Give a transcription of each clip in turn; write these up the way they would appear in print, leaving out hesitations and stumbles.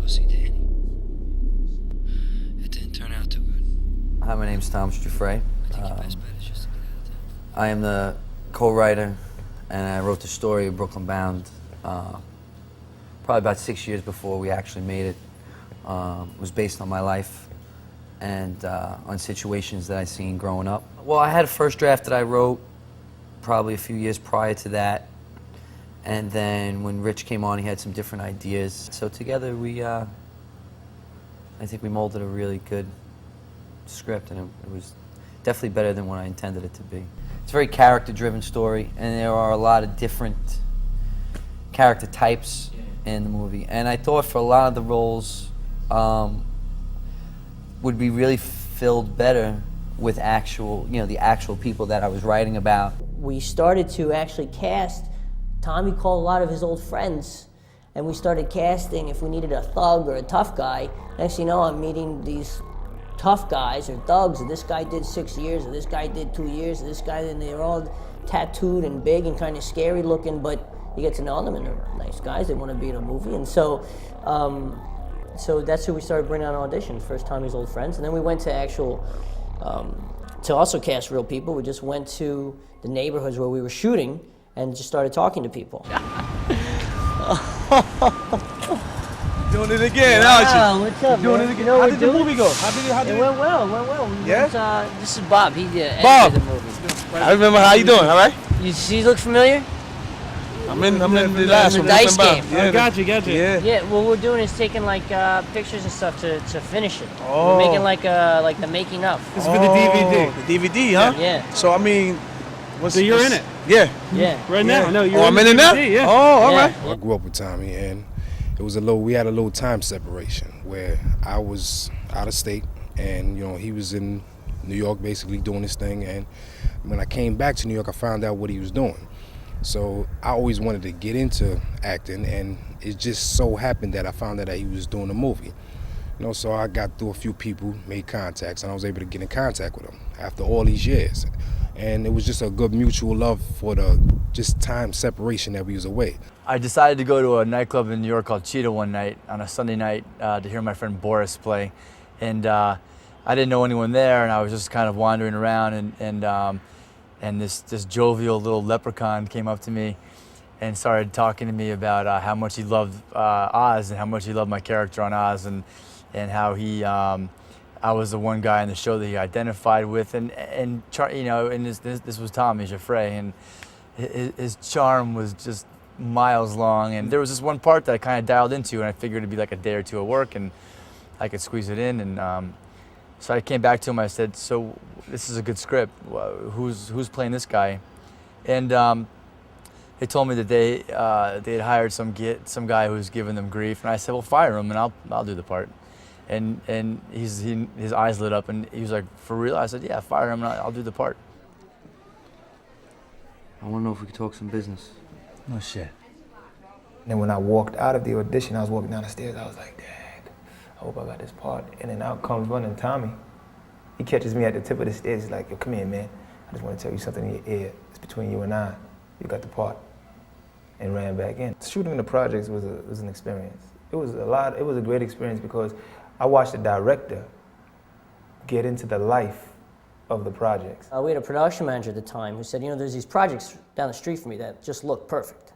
see Danny. It didn't turn out too good. Hi, my name's Thomas Giuffre. I think your best bet is just to get out of town. I am the co-writer, and I wrote the story of Brooklyn Bound probably about 6 years before we actually made it. It was based on my life and on situations that I seen growing up. Well, I had a first draft that I wrote probably a few years prior to that, and then when Rich came on, he had some different ideas. So together we, I think we molded a really good script, and it was definitely better than what I intended it to be. It's a very character-driven story, and there are a lot of different character types in the movie. And I thought for a lot of the roles would be really filled better with actual, the actual people that I was writing about. We started to actually cast. Tommy called a lot of his old friends, and we started casting if we needed a thug or a tough guy. Next thing you know, I'm meeting these tough guys or thugs, and this guy did 6 years, and this guy did 2 years, and this guy, and they're all tattooed and big and kind of scary looking, but you get to know them, and they're nice guys. They want to be in a movie, and so that's who we started bringing on auditions. First Tommy's old friends, and then we went to actual, to also cast real people. We just went to the neighborhoods where we were shooting and just started talking to people. Doing it again, aren't you? What's up, Doing man? it again. You know How what did we're the doing? movie go? How did It went well, it went well. Yeah? This is Bob. He Bob! edited the movie. I remember. How you doing? All right? You look familiar? I'm in the last the one. dice Remember? game. Yeah, Got you. Yeah. Yeah, what we're doing is taking like pictures and stuff to finish it. Oh. We're making like the making of. This is for the DVD. The DVD, huh? Yeah. So I mean, So you're in it Yeah. Yeah. right now? No, you're Oh, in I'm the in it now. DVD, yeah. Oh, all Yeah. right. I grew up with Tommy, and we had a little time separation where I was out of state, and he was in New York basically doing his thing. And when I came back to New York, I found out what he was doing. So I always wanted to get into acting, and it just so happened that I found out that he was doing a movie. So I got through a few people, made contacts, and I was able to get in contact with him after all these years. And it was just a good mutual love for the just time separation that we was away. I decided to go to a nightclub in New York called Cheetah one night on a Sunday night to hear my friend Boris play, and I didn't know anyone there, and I was just kind of wandering around, and this jovial little leprechaun came up to me and started talking to me about how much he loved Oz and how much he loved my character on Oz, and how I was the one guy in the show that he identified with, and this was Tommy Giuffre, and his charm was just miles long. And there was this one part that I kind of dialed into, and I figured it'd be like a day or two of work, and I could squeeze it in. And so I came back to him. I said, "So this is a good script. Who's playing this guy?" And they told me that they had hired some guy who was giving them grief, and I said, "Well, fire him, and I'll do the part." And his eyes lit up, and he was like, "For real?" I said, "Yeah, fire him, and I'll do the part." I want to know if we could talk some business. No shit. And then when I walked out of the audition, I was walking down the stairs, I was like, dang, I hope I got this part. And then out comes running Tommy. He catches me at the tip of the stairs. He's like, yo, come here, man. I just want to tell you something in your ear. It's between you and I. You got the part. And ran back in. Shooting the projects was an experience. It was a great experience because I watched the director get into the life of the projects. We had a production manager at the time who said, there's these projects down the street from me that just look perfect.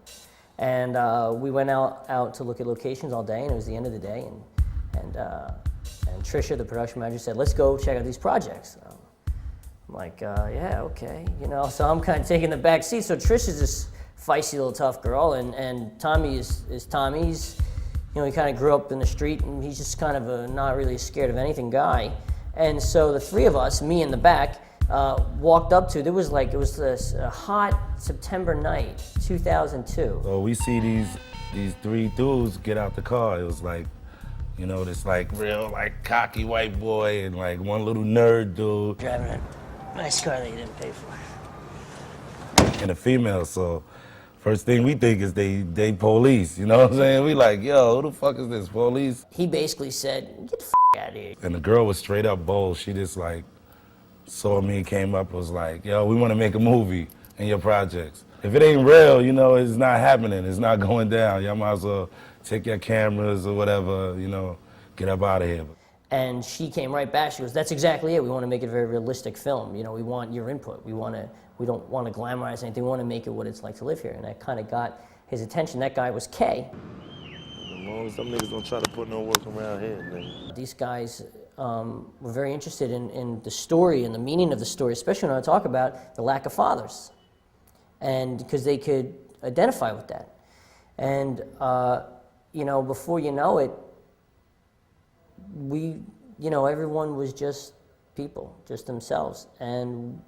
And we went out to look at locations all day, and it was the end of the day, and Trisha, the production manager, said, let's go check out these projects. I'm like, yeah, okay, so I'm kind of taking the back seat. So Trisha's this feisty little tough girl, and Tommy is Tommy. He's, he kind of grew up in the street, and he's just kind of a not really scared of anything guy. And so the three of us, me in the back, walked up to, it was this hot September night, 2002. So we see these three dudes get out the car. It was like, this like real like cocky white boy and like one little nerd dude. Driving a nice car that you didn't pay for. And a female, so first thing we think is they police, you know what I'm saying? We like, yo, who the fuck is this, police? He basically said, get the out of here. And the girl was straight up bold. She just like saw me, came up, was like, yo, we want to make a movie in your projects. if it ain't real, you know, it's not happening. It's not going down. Y'all might as well take your cameras or whatever, you know, get up out of here. And she came right back. She goes, "That's exactly it. We want to make it a very realistic film. You know, we want your input. We don't want to glamorize anything. We want to make it what it's like to live here." And that kind of got his attention. That guy was Kay. As long as some niggas don't try to put no work around here, nigga. These guys were very interested in the story and the meaning of the story, especially when I talk about the lack of fathers, and because they could identify with that. And you know, before you know it, everyone was just people, just themselves, and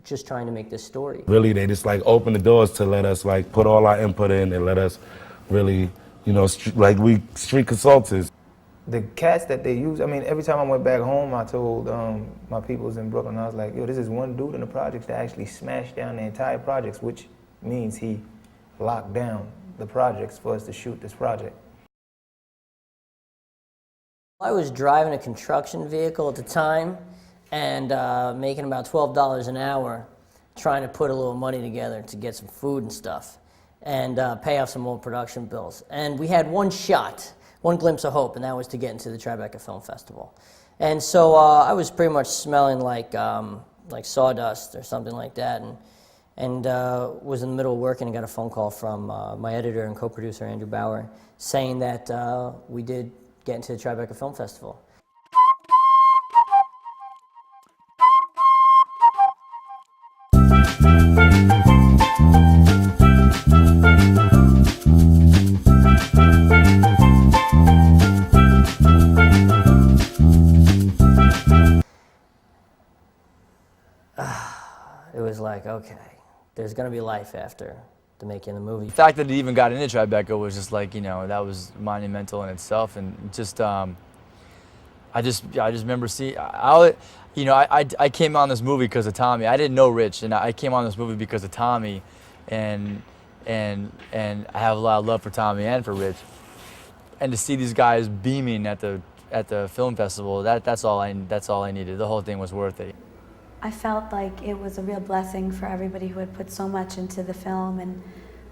just trying to make this story. Really, they just like open the doors to let us like put all our input in and let us really, you know, like we street consultants. The cats that they use, I mean, every time I went back home, I told my peoples in Brooklyn, I was like, yo, this is one dude in the projects that actually smashed down the entire projects, which means he locked down the projects for us to shoot this project. I was driving a construction vehicle at the time and making about $12 an hour, trying to put a little money together to get some food and stuff and pay off some old production bills. And we had one shot, one glimpse of hope, and that was to get into the Tribeca Film Festival. And so I was pretty much smelling like sawdust or something like that, and was in the middle of working and got a phone call from my editor and co-producer, Andrew Bauer, saying that we did get into the Tribeca Film Festival. It was like, okay, there's gonna be life after the making of the movie. The fact that it even got into Tribeca was just like, you know, that was monumental in itself, and just I just remember seeing, I came on this movie because of Tommy. I didn't know Rich, and I came on this movie because of Tommy, and I have a lot of love for Tommy and for Rich, and to see these guys beaming at the film festival, that's all I needed. The whole thing was worth it. I felt like it was a real blessing for everybody who had put so much into the film and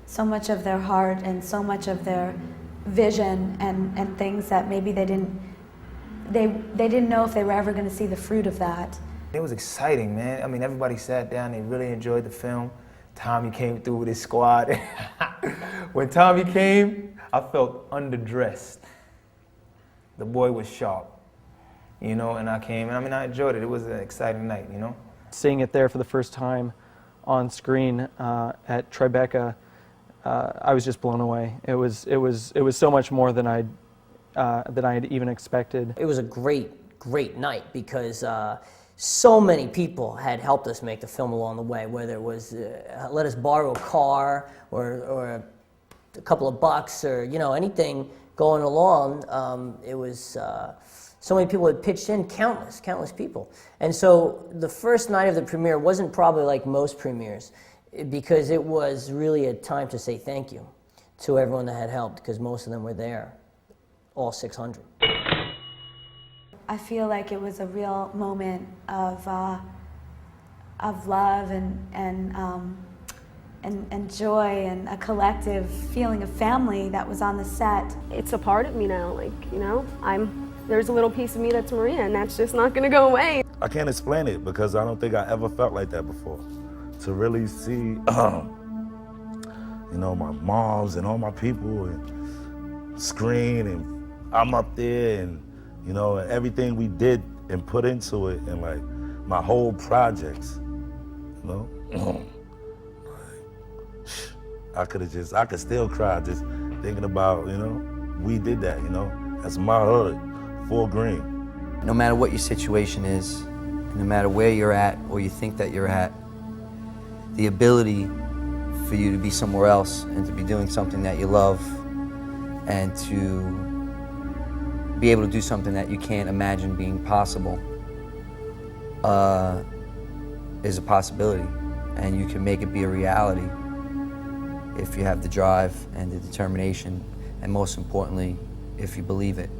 so much of their heart and so much of their vision and things that maybe they didn't know if they were ever going to see the fruit of that. It was exciting, man. I mean, everybody sat down, they really enjoyed the film. Tommy came through with his squad. When Tommy came, I felt underdressed. The boy was sharp. You know, and I came, and I mean, I enjoyed it. It was an exciting night, you know? Seeing it there for the first time on screen at Tribeca, I was just blown away. It was so much more than I had even expected. It was a great night because so many people had helped us make the film along the way, whether it was let us borrow a car or a couple of bucks or, you know, anything going along. It was so many people had pitched in, countless people. And so the first night of the premiere wasn't probably like most premieres, because it was really a time to say thank you to everyone that had helped, because most of them were there, all 600. I feel like it was a real moment of love and joy and a collective feeling of family that was on the set. It's a part of me now, like, you know, there's a little piece of me that's Maria, and that's just not gonna go away. I can't explain it because I don't think I ever felt like that before. To really see, you know, my moms and all my people and screen, and I'm up there, and, you know, and everything we did and put into it, and like my whole projects, you know. I could still cry just thinking about, you know, we did that, you know. That's my hood, Fort Greene. No matter what your situation is, no matter where you're at or you think that you're at, the ability for you to be somewhere else and to be doing something that you love and to be able to do something that you can't imagine being possible is a possibility, and you can make it be a reality if you have the drive and the determination, and most importantly, if you believe it.